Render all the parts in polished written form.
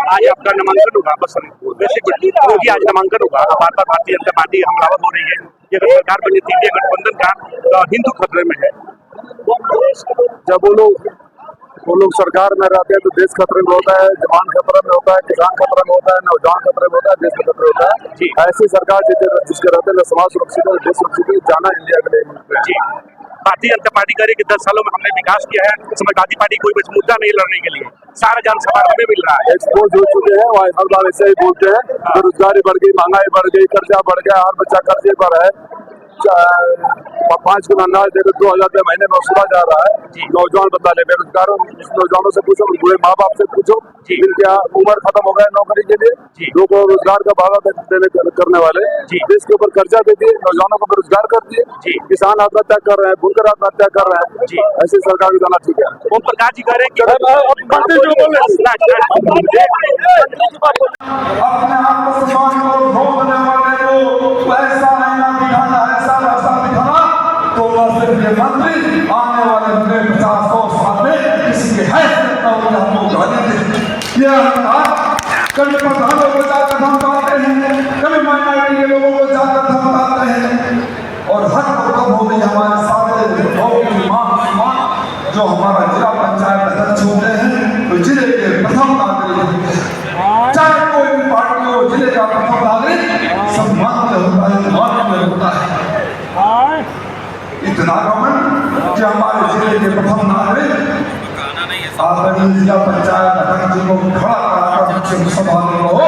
आज आपका नामांकन होगा, बस होगी आज नामांकन होगा। बार बार भारतीय जनता पार्टी हमलावर हो रही है। ये अगर सरकार बनी थी, इंडिया गठबंधन का हिंदू खतरे में है। जब वो लोग सरकार में रहते हैं तो देश खतरे में होता है, जवान खतरे में होता है, किसान खतरे में होता है, नौजवान खतरे में होता है, देश में खतरे होता है। ऐसी सरकार जिसके रहते हैं समाज सुरक्षित है, देश सुरक्षित है, जाना इंडिया के लिए। जी, भारतीय जनता पार्टी कह रही है कि 10 सालों में हमने विकास किया है। समाजवादी पार्टी कोई बस मुद्दा नहीं लड़ने के लिए, सारा जन सवाल हमें मिल रहा है। एक्सपोज हो चुके हैं, वहाँ हर बार ऐसे ही बोलते हैं। बेरोजगारी बढ़ गई, महंगाई बढ़ गई, कर्जा बढ़ गया, हर बच्चा कर्जे पर है। 5 गुना अनाज दे 2,000 रुपये महीने में वसूला जा रहा है। नौजवान बता ले, बेरोजगारों नौजवानों से पूछो, बुरे माँ बाप से पूछो, जिनकी उम्र खत्म हो गया नौकरी के लिए, लोग रोजगार का वादा करने वाले देश के ऊपर कर्जा दे दिए, नौजवानों को बेरोजगार कर दिए, किसान आत्महत्या कर रहे हैं, बुनकर आत्महत्या कर रहे हैं। ऐसी सरकार को जाना ठीक है। ओम प्रकाश जी कह रहे हैं कि अपने आप को सम्मान को ढोंकने वाले को ऐसा आईना दिखाना, ऐसा रास्ता दिखाना, तो ये मंत्री आने वाले 50-100 साल में किसी के हैसियत न हो, हमको गाली दे। ये कभी प्रधानों को जाकर धमकाते हैं, कभी माइनॉरिटी के लोगों को जाकर धमकाते हैं, और हद कब हो गई हमारे सारे लोगों की मांग जो हमारा जिला पंचायत अध्यक्ष होते हैं, तो जिले के प्रथम नागरिक, चाहे कोई भी पार्टी हो, जिले का प्रथम नागरिक सम्मान होता है, मान होता है। इतना गमन कि हमारे जिले के प्रथम नागरिक आदरणीय जिला पंचायत अध्यक्ष जी को खड़ा कराकर मुझसे सवाल कहो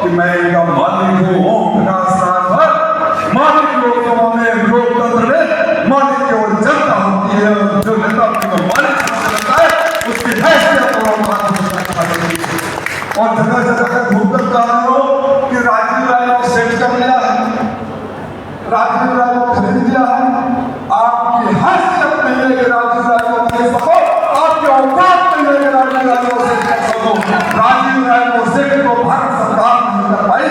कि मैं इनका मालिक हूँ, ओम प्रकाश राजभर मालिक लोकसभा में, लोकतंत्र में मालिक केवल जनता होती है, जो नेता को मालिक करता है उसकी हैसियत और जगह जगह घूमकर कह रहे हो कि राजीव राय को सेट कर लिया है, राजीव राय को खरीद लिया है। आपकी हैसियत नहीं है कि राजीव राय को खरीद सको, आपकी औकात नहीं है कि राजीव राय को सेट कर सको। राजीव राय को सेट को भारत सरकार नहीं कर पाई।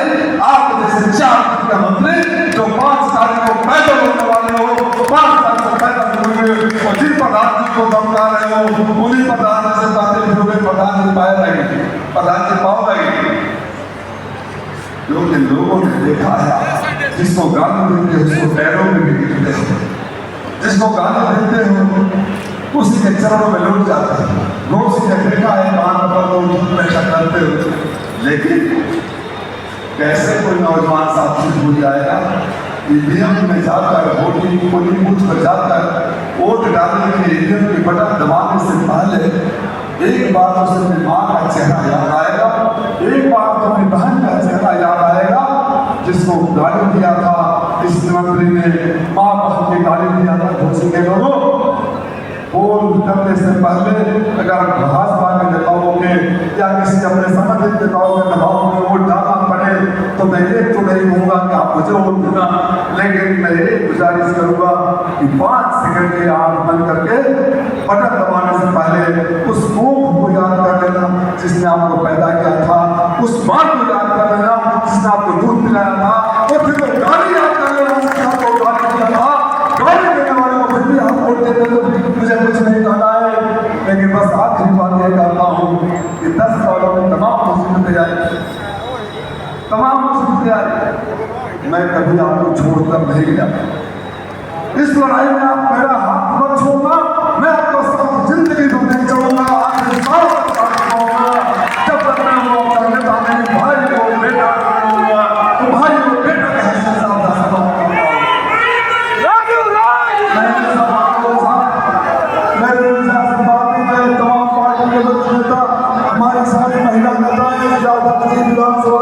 आप जैसे 4 मंत्री जो 5 तारीख को पैदल होने वाले हो, 5 तारीख को पैदल होंगे और जिन प्रधान जी को धमका रहे हो, उन्हीं प्रधान से बातें फिर प्रधान जी पाए रहेंगे, प्रधान जी पाओ रहेंगे। लोगों ने देखा है, जिसको गाली देते हो उसको पैरों में भी गिरते हो, जिसको गाली देते हो उसी के चरणों में लौट जाते हैं। लोग से देखा है मान पर लोग ऐसा करते हो, लेकिन कैसे कोई नौजवान साथी भूल जाएगा? ईवीएम में जाकर वोटिंग पोलिंग बूथ पर जाकर वोट डालने के ईवीएम की बटन दबाने से पहले एक बार उसे अपनी माँ का चेहरा याद आएगा, एक बार तो अपनी बहन का चेहरा याद आएगा जिसको गाली दिया था इस मंत्री ने, माँ बहन की गाली दिया था। घोषी के लोगों वोट करने से पहले अगर भाजपा के नेताओं के या किसी अपने संगठित नेताओं के दबाव में वोट डालना पड़े तो मैं एक तो नहीं कहूँगा कि आप मुझे वोट देना, लेकिन मैं एक गुजारिश करूँगा कि 5 सेकंड के आंख बंद करके बटन दबाने से पहले उस मुख को याद कर लेना जिसने आपको पैदा किया था, उस माँ को याद कर लेना जिसने आपको दूध पिलाया था, और फिर वो गाली याद कर लेना जिसने आपको गाली दिया था। गाली देने वाले को फिर भी आप वोट देते तो मुझे कुछ नहीं कहना है, लेकिन बस आखिरी बात यह कहता हूँ कि 10 सालों में तमाम मुसीबतें आई, तमाम मुसीबतें आई, मैं कभी आपको छोड़कर नहीं गया। इस लड़ाई में आप मेरा हाथ मत छोड़ना, मैं आपको सब जिंदगी को नहीं छोड़ूंगा। आखिरी साल जब तक मैं वो नेता नहीं भाई को बेटा करूंगा, तो भाई को बेटा के हस्ते हमारे साथ महिला नेता विधानसभा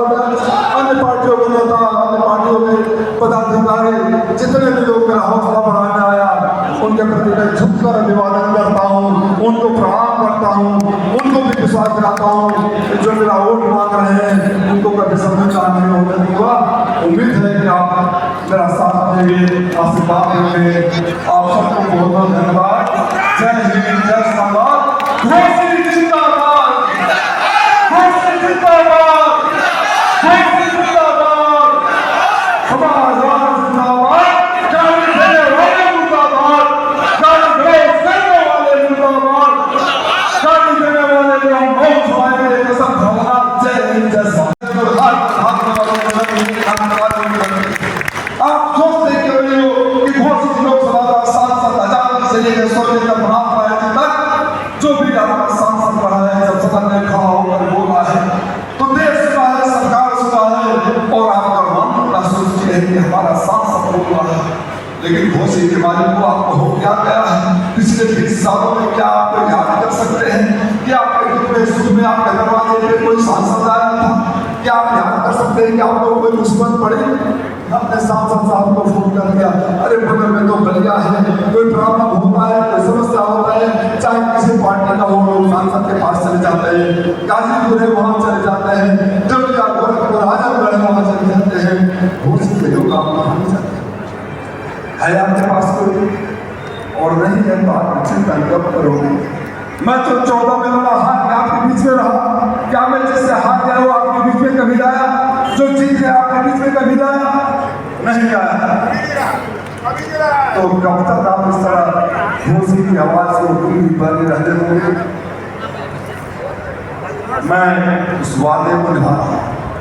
अन्य पार्टियों के नेता, अन्य पार्टियों के पदाधिकारी, जितने भी लोग मेरा हौसला बढ़ाने आया उनके प्रति मैं झुककर अभिवादन करता हूँ, उनको प्रणाम करता हूँ, उनको भी विश्वास दिलाता हूँ जो मेरा वोट मांग रहे हैं उनको कभी समझदार नहीं होने दूंगा। उम्मीद है कि आप मेरा साथ देंगे, आशीर्वाद देंगे। आप सबको बहुत बहुत धन्यवाद। जय हिंद, जय जिंदाबाद, घोषी जिंदाबाद, घोषी जिंदाबाद, घोषी जिंदाबाद, समाजवाद जिंदाबाद, गाली देने वाले मुर्दाबाद, गाली देने वाले मुर्दाबाद, गाली देने वाले को हम मौत छुड़ाएंगे। सब भगवान जय बीमारी को आपको हो क्या गया है? पिछले 20 सालों में क्या आप याद कर सकते हैं कि आपके हित में सुख में आपके दरवाजे पे कोई सांसद आया था? क्या आप याद कर सकते हैं कि आपको कोई मुसीबत पड़ी? अपने सांसद साहब को फोन कर दिया, अरे बगल में तो बलिया है, कोई प्रॉब्लम होता है, कोई समस्या होता है, चाहे किसी पार्टी का हो, लोग सांसद के पास चले जाते हैं, गाजीपुर है वहां चले जाते हैं, जब गोरखपुर आजमगढ़ वहां चले जाते हैं, घोषित के लोग आप वहां नहीं जाते है आपके पास कोई और नहीं है तो आप चिंता कब करोगे? मैं तो 14 में लड़ा हार आपके बीच में रहा, क्या मैं जिससे हार गया वो आपके बीच में कभी आया? जो जीत गया आपके बीच में कभी आया? नहीं आया। तो कब तक आप इस तरह घोषी की आवाज को बने रहने होंगे? मैं उस वादे को निभा रहा हूं।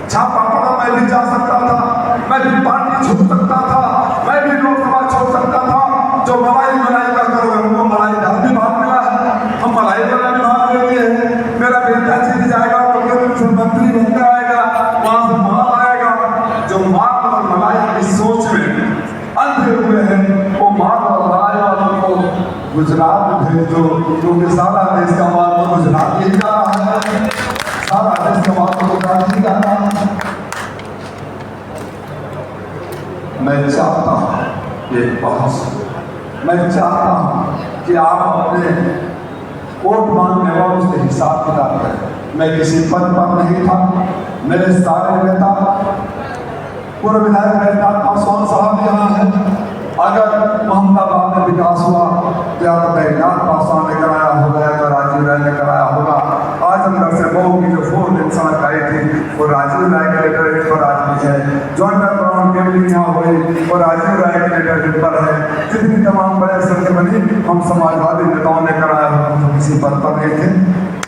छापा पड़ा मैं भी जा सकता था, मैं भी पार्टी छोड़ सकता था, मैं भी लोकसभा छोड़ सकता था। जो मलाई का करोगे उनको मलाई का विभाग मिला है, हम मलाई वाला विभाग ले लिए हैं। मेरा बेटा जीत जाएगा तो केंद्र मंत्री बनकर आएगा, वहां से माल आएगा। जो माल और मलाई की सोच में अंधे हुए हैं वो माल और मलाई वालों को गुजरात में भेज दो, क्योंकि सारा देश का माल तो गुजरात ही जा रहा है, सारा देश का माल तो गुजरात ही जा रहा है। मैं चाहता हूं एक बात, मैं चाहता हूं कि आप अपने वोट मांगने वालों से हिसाब किताब करें। मैं किसी पद पर नहीं था, मेरे सारे नेता पूर्व विधायक बैजनाथ पासवान साहब यहाँ हैं। अगर मोहम्मदाबाद में विकास हुआ तो या तो बैजनाथ पासवान ने कराया होगा या तो राजीव राय ने कराया होगा। आजमगढ़ से मऊ की जो 4 लेन सड़क आई थी वो राजीव राय के लेटर पर आज भी है। जॉर्डन ब्राउन केबलिंग यहाँ हुई वो राजीव राय के लेटर पर है। जितनी तमाम बड़े सड़कें बनी हम समाजवादी नेताओं ने कराया होगा, हम तो किसी पद पर नहीं थे।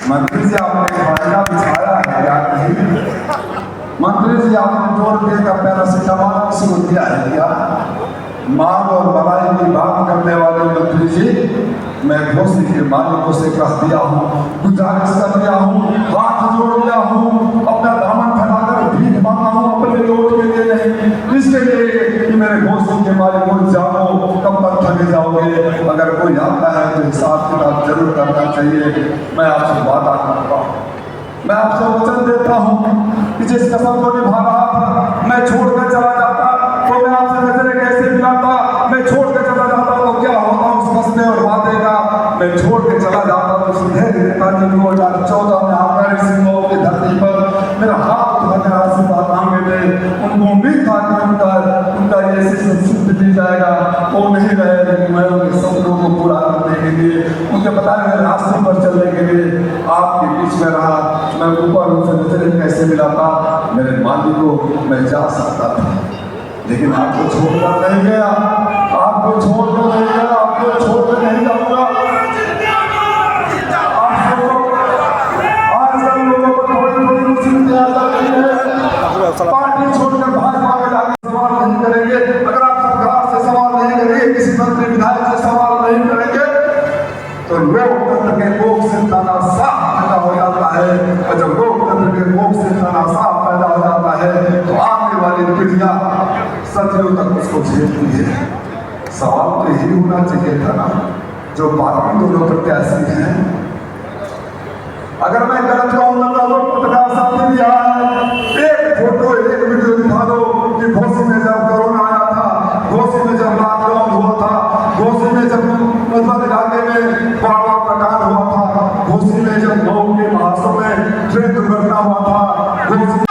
मंत्री जी आपने फायदा बिछाया है या नहीं? मंत्री जी आपने जोड़ के का पैरासिटामॉल किसी को दिया है क्या? माल और मलाई की बात करने वाले मंत्री जी, मैं घोषी के मालिकों से कह दिया हूँ, गुजारिश कर दिया हूँ, हाथ जोड़ दिया हूँ, अपना दामन फैलाकर भीख मांगा हूँ अपने लोग के लिए नहीं, इसके लिए कि मेरे घोषी के मालिकों जानो कब तक थके जाओगे। अगर कोई आता है तो हिसाब किताब जरूर करना चाहिए। मैं आपसे वादा करता हूँ, मैं आपसे वचन देता हूँ कि जिस कसम को निभा रहा था मैं छोड़ कर चला जाता तो मैं आपसे नजरें कैसे मिलाता, मैं छोड़ के चला जाता तो क्या होता उस कसमे और वादे का। मैं छोड़ के चला जाता तो सीधे नेताजी 2014 में आकर सिंहों की धरती पर मेरा हाथ उठाकर आशीर्वाद मांगे थे। उनको उम्मीद था कि उनका ये सिद्ध दी जाएगा, वो नहीं रहे, लेकिन मैं उनके सपनों को पूरा करने के लिए, उनके बताए हुए रास्ते पर चलने के लिए आपके बीच में रहा। मैं ऊपर उनसे नजरें कैसे मिलाता, मेरे मालिक को मैं जा सकता था, लेकिन आपको छोड़कर नहीं गया, आपको छोड़कर नहीं गया, आपको छोड़कर नहीं जाऊंगा। आजकल लोगों को थोड़ी मुसीबतें आ जाती है, पार्टी छोड़कर भाजपा में जाकर सवाल नहीं करेंगे। अगर आप सरकार से सवाल नहीं करेंगे, किसी मंत्री विधायक से सवाल नहीं करेंगे तो लोकतंत्र के कोख से तानाशाह पैदा हो जाता है, और जब लोकतंत्र के कोख से तानाशाह पैदा हो जाता है तो आने वाली पीढ़ियां सदियों तक उसको झेलती है। सवाल तो यही होना चाहिए था ना, जो बाकी दोनों प्रत्याशी हैं, अगर मैं गलत कहूँगा तो पत्रकार साथी भी आए, एक फोटो एक वीडियो दिखा दो कि घोसी में जब कोरोना आया था, घोसी में जब लॉकडाउन हुआ था, घोसी में जब मधुबन इलाके में बड़ा प्रकार हुआ था, घोसी में जब मऊ के महासव में ट्रेन दुर्घटना हुआ था, घोसी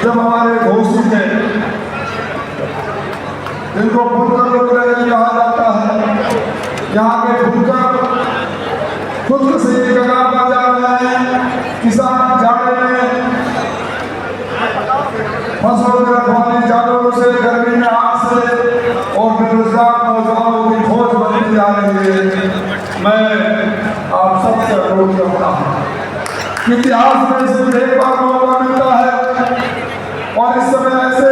जब हमारे घोषी के जिनको बुनकर लोग कहा जाता है, यहाँ के बुनकर खुद से कगार बजा रहे हैं। किसान जाड़े में फसल मैं आप सबसे अनुरोध करता हूँ। इतिहास में सिर्फ एक बार मौका मिलता है और इस समय ऐसे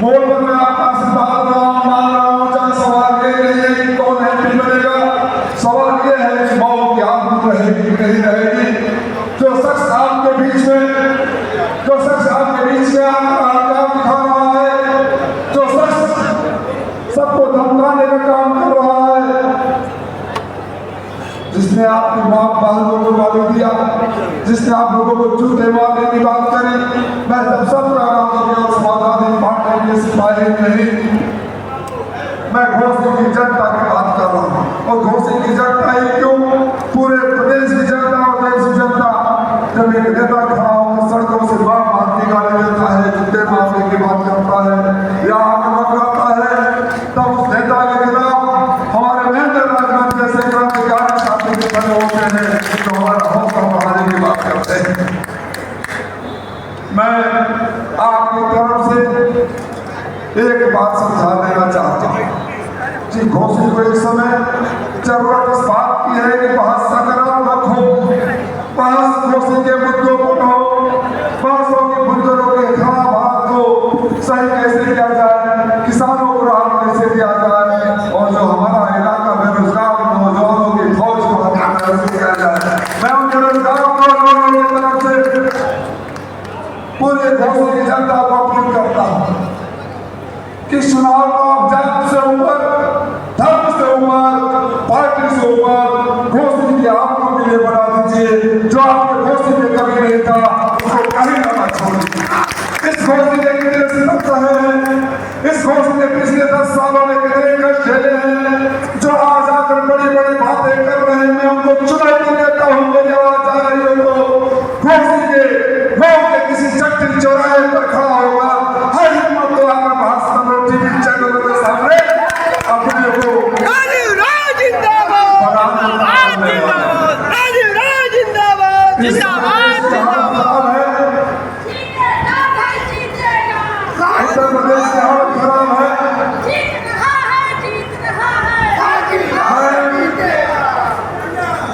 मोड़ पर मैं आपका आशीर्वाद मान रहा हूँ। जहाँ सवाल ये नहीं है कि कौन एमपी बनेगा, सवाल ये है कि मौत की आदत रहेगी नहीं रहेगी। जो शख्स आपके बीच में काम दिखा रहा है, जो शख्स सबको धमकाने का काम कर रहा है, जिसने आपकी माँ बहनों को गाली दिया, जिसने आप लोगों को झूठे मारने की बात करी, मैं तब सब कह रहा हूँ कि समाधान बांटने के सिपाही नहीं, मैं घोषी की जनता की बात कर रहा हूँ। और घोषी की जनता ही क्यों, पूरे प्रदेश की जनता और देश की जनता जब एक नेता खड़ा होकर सड़कों से बात मारने गाली देता है, झूठे मारने की बात करता है या आक्रमण करता है, तब उस नेता के खिलाफ हमारे महेंद्र राजभर जैसे क्रांतिकारी साथी के खड़े होते हैं तो हमारा हौसला बढ़ाने की बात करते हैं। मैं आपकी तरफ से एक बात समझा देना चाहता हूँ कि घोषी को एक समय जरूरत इस बात की है कि बहुत सकारात्मक हो, बहस घोषी के मुद्दों पर हो, बहसों के बुजुर्गों के खराब हाथ को सही कैसे किया जाए, किसानों को राहत कैसे दिया जाए और जो हमारा इलाका बेरोजगार नौजवानों की फौज को हटाना कैसे किया जाए। मैं उन बेरोजगारों नौजवानों की तरफ से पूरे घोषी की जनता को अपील करता हूँ कि चुनाव को आप जात से ऊपर, धर्म से ऊपर, पार्टी से ऊपर घोषी के आपको के लिए बना दीजिए। जो आपके घोषी के कभी नहीं था उसको कहीं ना छोड़िए। इस घोषी के कितने सितम सहे हैं, इस घोषी ने पिछले 10 सालों में कितने कष्ट झेले हैं, जो आज आकर बड़ी बड़ी बातें कर रहे हैं। मैं उनको चुनौती देता हूँ, मेरी आवाज आ रही हो तो घोषी के किसी चट्टी चौराहे पर खड़ा होगा, हर हिम्मत तो आकर भाषण में टीवी चैनलों के सामने अपने को उत्तर प्रदेश की हालत खराब है।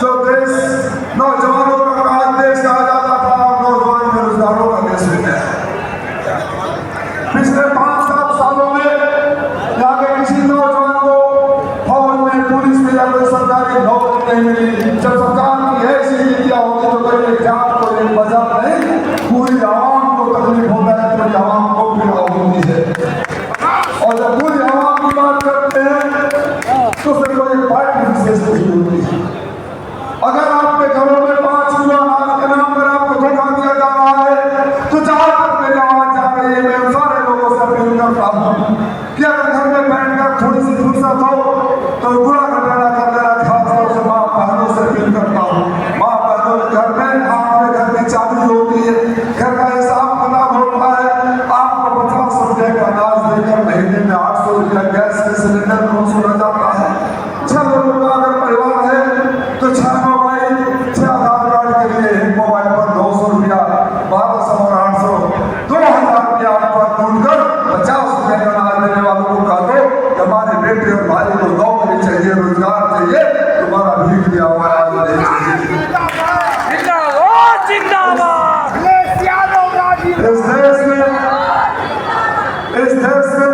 जो देश नौजवानों का देश कहा जाता था, नौजवान बेरोजगारों का देश हो गया। पिछले 5-7 सालों में यहाँ के किसी नौजवान को फौज में, पुलिस में या कोई सरकारी नौकरी नहीं मिली। जब सरकार की ऐसी नीतियाँ होती तो कोई जात को एक वजह नहीं, पूरी आवाम को तकलीफ होता है, पूरी आवाम को पीड़ा होती है। और जब पूरी आवाम की बात करते हैं तो सिर्फ कोई पार्टी विशेष नहीं होती है। अगर आपके घरों में 5 किलो अनाज के नाम पर आपको धोखा दिया जा रहा है तो जहाँ तक मेरी आवाज जा रही है, मैं सारे लोगों से अपील करता हूँ कि अगर घर में बैठकर थोड़ी सी फुर्सत हो तो बुरा घटाना कर देना। खासतौर से माँ बहनों से अपील करता हूँ, माँ बहनों के घर में आपके घर की चाबी होती है, घर का हिसाब किताब होता है। आपको 50 रुपये का अनाज देकर महीने में 800 रुपया गैस के सिलेंडर को छोड़ा जाता है। 6 लोगों का अगर परिवार है तो 6 मोबाइल, 6 आधार कार्ड के लिए एक मोबाइल पर 200 रुपया, 1200 और 800, 2000 रुपया पर ढूंढकर 50 रुपये का अनाज देने वालों को कहा दो कि हमारे बेटे और भाई को नौकरी चाहिए, रोजगार चाहिए, तुम्हारा भीख दिया हुआ अनाज नहीं चाहिए। इस देश में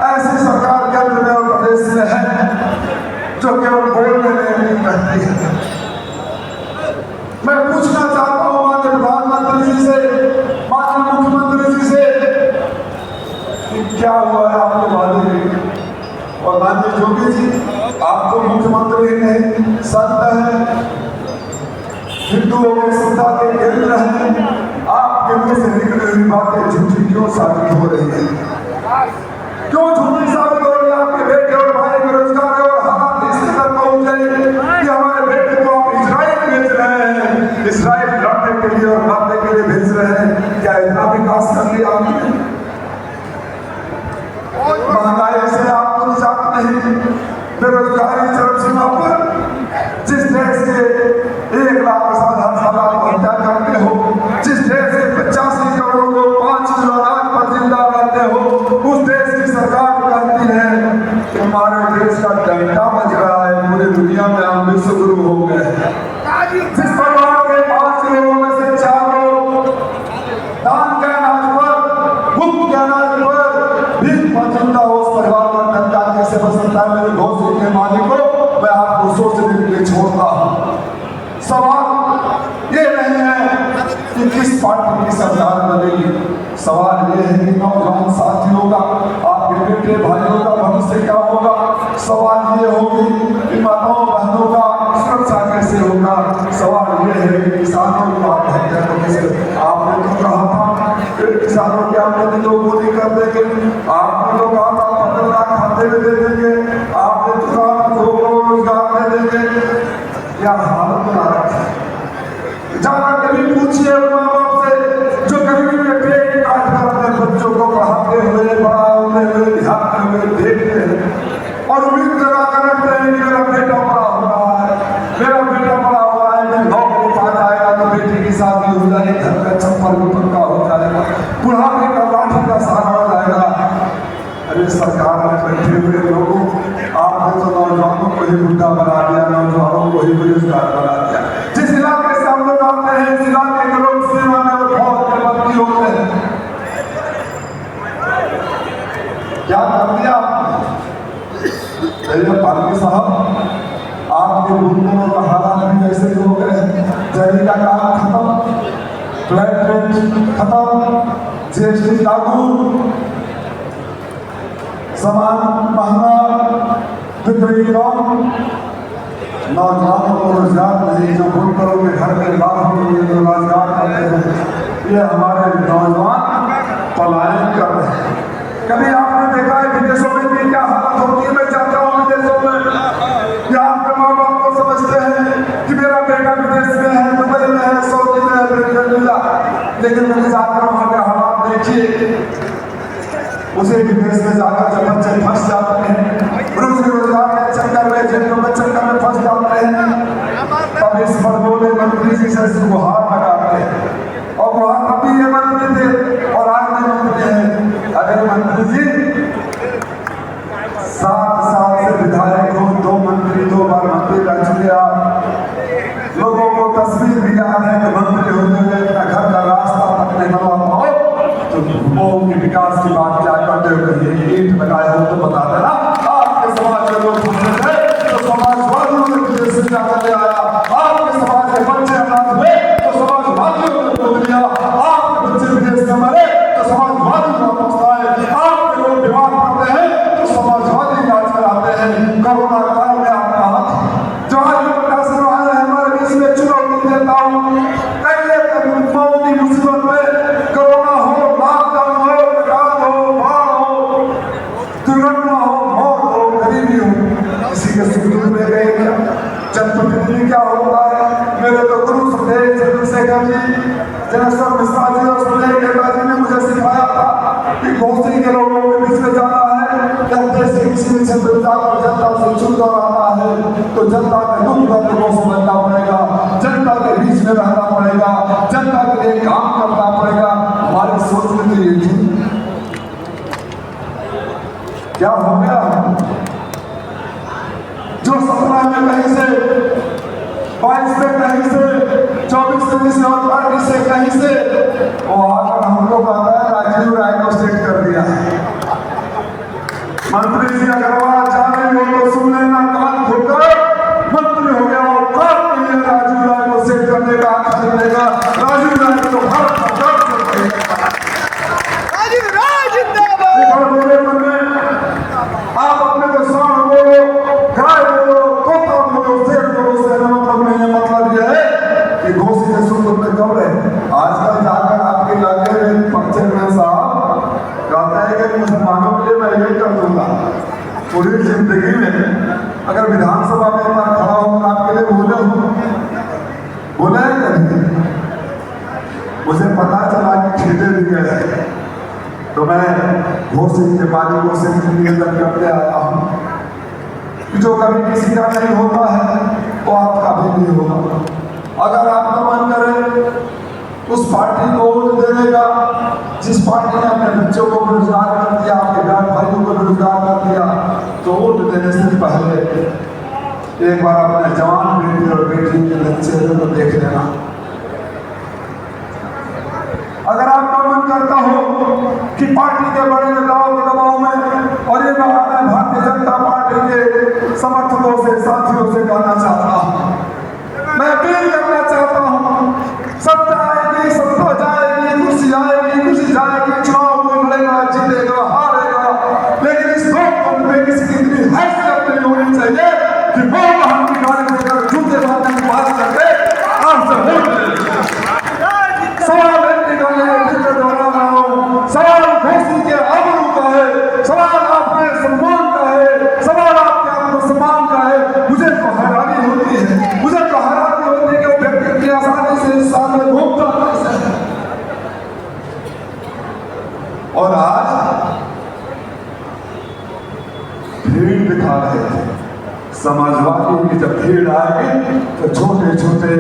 ऐसी सरकार केंद्र में और प्रदेश में है जो केवल बोलने में नहीं करती है। मैं पूछना चाहता हूँ माननीय प्रधानमंत्री जी से, माननीय मुख्यमंत्री जी से कि क्या हुआ है आपके वादे में। और माननीय योगी जी, आप तो मुख्यमंत्री नहीं, संत हैं, हिंदुओं के श्रद्धा के केंद्र हैं, आपके मुंह से निकली हुई बातें झूठी क्यों साबित हो रही है? क्यों झूठी साबित हो रही है? आपके बेटे और भाई बेरोजगार है और हालात इसके तक पहुंच गए कि हमारे बेटे को आप इजराइल भेज रहे हैं, इजराइल लड़ने के लिए और मारने के लिए भेज रहे हैं। क्या इतना विकास कर लिया आपने? महंगाई से आपको निजात नहीं, बेरोजगारी चरम सीमा पर, जिस देश के 1 लाख साल को हत्या करते हो, जिस देश के 85 करोड़ लोग 5 किलो अनाज पर जिंदा रहते हो, उस देश की सरकार कहती है कि हमारे देश का डंडा बज रहा है, पूरे दुनिया में हम विश्व गुरु हो गए। जिस परिवार के 5 लोगों में से 4 लोग दान के अनाज पर, मुफ्त के अनाज पर भीख मांगता हो, उस परिवार पर टंका कैसे बच सकता है? मेरे घोषणा के मालिक को मैं आपको सोचने के लिए छोड़ता हूँ। सवाल ये नहीं है कि किस पार्टी की सरकार बनेगी, सवाल ये है कि नौजवान साथियों का, आपके बेटे भाइयों का भविष्य क्या होगा। सवाल ये होगी कि माताओं बहनों का सुरक्षा कैसे होगा। सवाल ये है कि किसानों को आप हत्या को कैसे। आपने तो कहा था कि किसानों की आमदनी को गोली कर देंगे, आपने तो कहा था 15 लाख खाते में दे देंगे, आपने तो कहा 2 करोड़ रोजगार दे देंगे। क्या हालत बना रखा है। जाकर कभी पूछिए माँ बाप से जो गरीबी में पेट काट कर अपने बच्चों को पढ़ाते हुए, बड़ा होते हुए, ध्यान हुए देखते हैं और उम्मीद लगा कर रखते हैं कि मेरा बेटा बड़ा हो रहा है, मेरा बेटा बड़ा हो रहा है, जब नौकरी पा जाएगा तो बेटी की शादी हो जाएगी, घर का छप्पर भी पक्का हो जाएगा, बुढ़ापे का लाठी का सहारा हो जाएगा। अरे सरकार में बैठे हुए लोगों, आपने तो नौजवानों को ही बुढ़ा बना दिया, नौजवानों को ही बेरोजगार बना दिया। जिस इलाके से हम लोग आते हैं, इस इलाके के लोग सेवा में बहुत बदमाशी होते हैं। क्या कर दिया पालकी साहब? आपके बुजुर्गों का हालात भी ऐसे हो गए। जहरीला काम खत्म, फ्लैट रेट खत्म, GST लागू, सामान महंगा, बिक्री कम, नौजवानों को रोजगार नहीं। जो बुनकरों के घर में लाखों लोग रोजगार करते हैं, ये हमारे नौजवान पलायन कर रहे हैं। कभी आपने देखा है विदेशों में भी क्या हालत होती है? मैं जाता हूँ विदेशों में, यहाँ के माँ बाप को समझते हैं कि मेरा बेटा विदेश में है, दुबई में है, सऊदी में है, लेकिन मैंने जाकर वहाँ के हालात देखिए। उसे विदेश में जाकर जब बच्चे फंस जाते हैं, रोजगार के चक्कर में, जेलों के चक्कर में फंस जाते हैं, तब इस बड़बोले मंत्री जी से गुहार लगाते हैं। और गुहार अभी ये मंत्री थे और आज नहीं मंत्री हैं। अरे मंत्री जी, 7 साल से विधायक हो, 2 मंत्री, 2 बार मंत्री रह चुके आप। लोगों को तस्वीर भी याद है कि मंत्री होते हुए अपना घर का रास्ता तक नहीं बनवा पाओ तो गाँव के विकास की बात क्या करते हो? कहीं ईंट लगाए हो तो बता देना। आपके समाज के लोग पूछते थे तो समाजवादियों ने विदेश से जाकर ले आया। आपके समाज के बच्चे अनाथ हुए तो समाजवादियों ने रोक लिया। आपके बच्चे विदेश से मरे तो समाजवादी वापस आए। आपके लोग बीमार पड़ते हैं तो समाजवादी इलाज कराते हैं। कोरोना काल में आपका हाथ जो आज प्रकाशन आए हैं हमारे बीच में चुनौती देता हूँ। पहले मौत की मुसीबत में कोरोना हो, लॉकडाउन हो, प्रकार हो, बाढ़ हो, दुर्घटना हो, मौत हो, गरीबी हो, किसी के सुख दुख में गए क्या? जनप्रतिनिधि क्या होता है? मेरे तो गुरु सुखदेव चंद्रशेखर जी, जनेश्वर मिश्रा जी और सुखदेव गेटा जी ने मुझे सिखाया था कि घोषी के लोगों के बीच में जाना है। जब देश के किसी भी क्षेत्र में जाकर जनता से जुड़ रहा है तो जनता के दुख दर्द को समझना पड़ेगा, जनता के बीच में रहना पड़ेगा, जनता के लिए काम करना पड़ेगा। हमारी सोच में तो ये थी। क्या हो गया? जो 17 में कहीं से, 22 में कहीं से, 24 में किसी और पार्टी से कहीं से, वो आकर हम लोग आता है राजीव राय को सेट कर दिया है। मंत्री जी अग्रवाल जाने हो तो सुन लेना, कान खोलकर मंत्री हो गया और काम नहीं है राजीव राय को सेट करने का, खरीदने का। राजीव राय को भारत सरकार से राजीव राय जिंदाबाद। बोले मन में आप अपने को सांड बोलो, गाय बोलो, तोता बोलो, शेर बोलो, से मतलब नहीं है। मतलब यह है कि घोषी के सुंदर में कब रहे। आजकल जाकर आपके इलाके में चेयरमैन साहब कहता है कि मुसलमानों के लिए मैं ये कर दूंगा। पूरी जिंदगी में अगर विधानसभा में मैं खड़ा हूँ आपके लिए बोले कभी मुझे पता चला कि खेते भी गए तो मैं घोषी के मालिकों से निवेदन करके आया हूँ कि जो कभी किसी का नहीं होता है वो आपका भी नहीं होगा। अगर आपका मन करे उस पार्टी को वोट देने का जिस पार्टी ने अपने बच्चों को बेरोजगार कर दिया, आपके बहन भाइयों को बेरोजगार कर दिया, तो वोट देने से पहले एक बार अपने जवान बेटे और बेटी के चेहरे को देख लेना। अगर आपका मन करता हो कि पार्टी के बड़े नेताओं के दबाव में, और ये बात मैं भारतीय जनता पार्टी के समर्थकों से, साथियों से कहना चाहता हूं, मैं अपील करना चाहता हूं, सत्ता आएगी, सत्ता जाएगी, खुशी आएगी, खुशी जाएगी, चुनाव कोई लड़ेगा, जीतेगा, हारेगा, लेकिन इस लोकतंत्र में किसी की इतनी हैसियत नहीं होनी चाहिए कि वो हम की गाड़ी देकर जूते बांधने की बात करके आपसे वोट ले। सवाल सवाल घोषी के आबरू का है, सवाल आपके सम्मान का है, सवाल आपके आत्मसम्मान का है। मुझे तो हैरानी होती है, मुझे तो हैरानी होती है कि वो व्यक्ति इतनी आसानी से इस साल में घूमता कैसे है। और आज भीड़ दिखा रहे थे, समाजवादी की जब भीड़ आएगी तो छोटे छोटे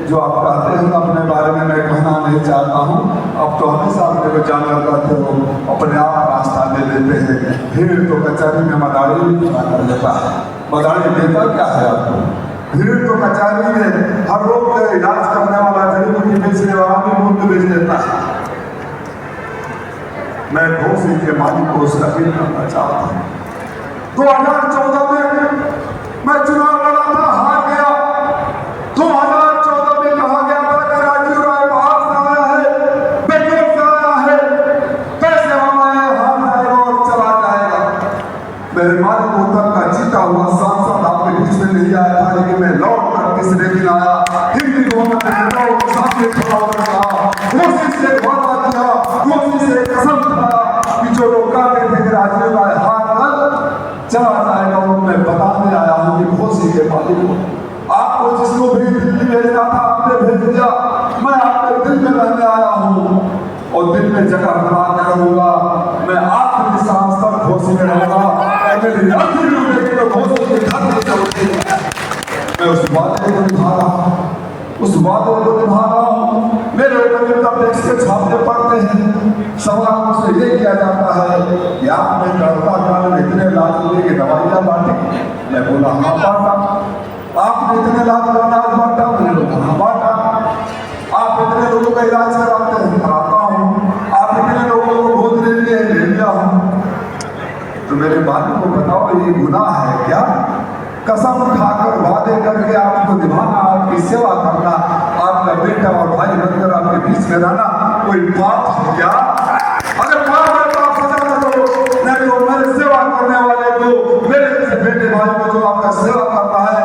जो आप कहते हैं अपने बारे में मैं कहना नहीं चाहता हूँ, अब तो हमेशा अपने को जानवर करते हो, अपने आप रास्ता दे देते हैं। भीड़ तो कचहरी में मदारी कर देता है, मदारी देता क्या है आपको? भीड़ तो कचहरी में हर रोग का इलाज करने वाला, जड़ी बूटी बेचने वाला भी मुफ्त बेच देता है। मैं घोषी के मालिक को उसका अपील करना चाहता हूँ। 2014 में मैं चुनाव लड़ा था, हार गया। 2014 में कहा गया था कि राजीव राय बाहर से आया है, बेंगलोर से आया है, पैसे हमारे हार जाएगा और चला जाएगा। मेरे मालिक उत्तर का जीता हुआ सांसद आपके बीच में नहीं आया था, लेकिन मैं लौट कर तीसरे दिन आया। हिंदी गवर्नमेंट ने नेताओं के सामने खड़ा होकर कहा, कोशिश से वादा किया, कोशिश से कसम खाया कि जो लोग कहते थे कि राजीव राय हार चला जाएगा, वो मैं बताने आया हूँ कि घोषी के मालिक को, आपको जिसको भी दिल्ली भेजना था आपने भेज दिया। मैं आपके दिल में रहने आया हूँ और दिल में जगह बना के रहूंगा। मैं आखिरी सांस तक घोषी में रहूंगा। मेरी आखिरी उम्र तो घोषी के घर में चलती है। मैं उस वादे को निभा रहा हूँ, उस वादे को निभा रहा हूँ। मेरे ऊपर इनकम टैक्स के छापे पड़ते हैं। सवाल मुझसे ये किया जाता है कि आपने करता काल में इतने लाख रुपए की दवाइयाँ बांटी? मैं बोला हाँ बांटा। आपने इतने लाख का अनाज बांटा? मैंने बोला हाँ बांटा। आप इतने लोगों का इलाज कराते हैं? कराता हूँ। आप इतने लोगों को गोद ले लिए? ले लिया हूँ। तो मेरे बात को बताओ, ये गुनाह है क्या? कसम खाकर वादे करके आपको निभाना, आपकी सेवा करना, आपका बेटा और भाई बनकर आपके बीच में रहना कोई बात है क्या? अगर पाप है तो आप सजा न दो, नहीं तो मेरे सेवा करने वाले को, मेरे जैसे बेटे भाई को जो आपका सेवा करता है,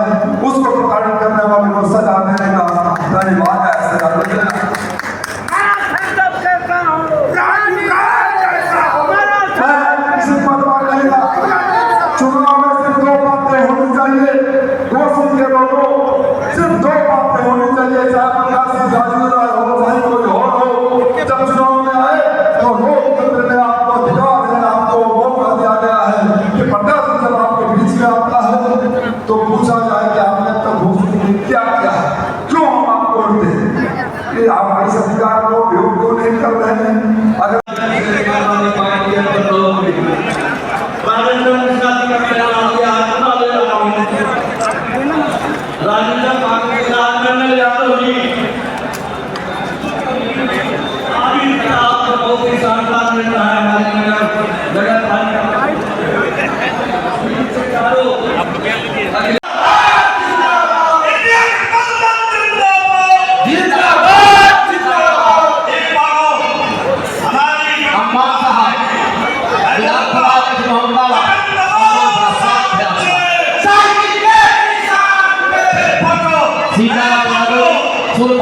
उसको प्रताड़ित करने वाले को सजा देने का धन्यवाद है, सजा देने का। चुनाव में सिर्फ दो बातें होनी चाहिए, घोषी के लोगों, सिर्फ दो बातें होनी चाहिए, चाहे प्रकाश राजीव राय हो, चाहे कोई और हो। जब चुनाव में आए तो लोकतंत्र में आपको अधिकार है, आपको मौका दिया गया है कि प्रकाश जब आपके बीच में आता है तो पूछा जाए कि आपने तब घोषी के लिए क्या किया है, क्यों हम आपको वोट दें? ये आप इस अधिकार को उपयोग क्यों नहीं कर रहे हैं? अगर Full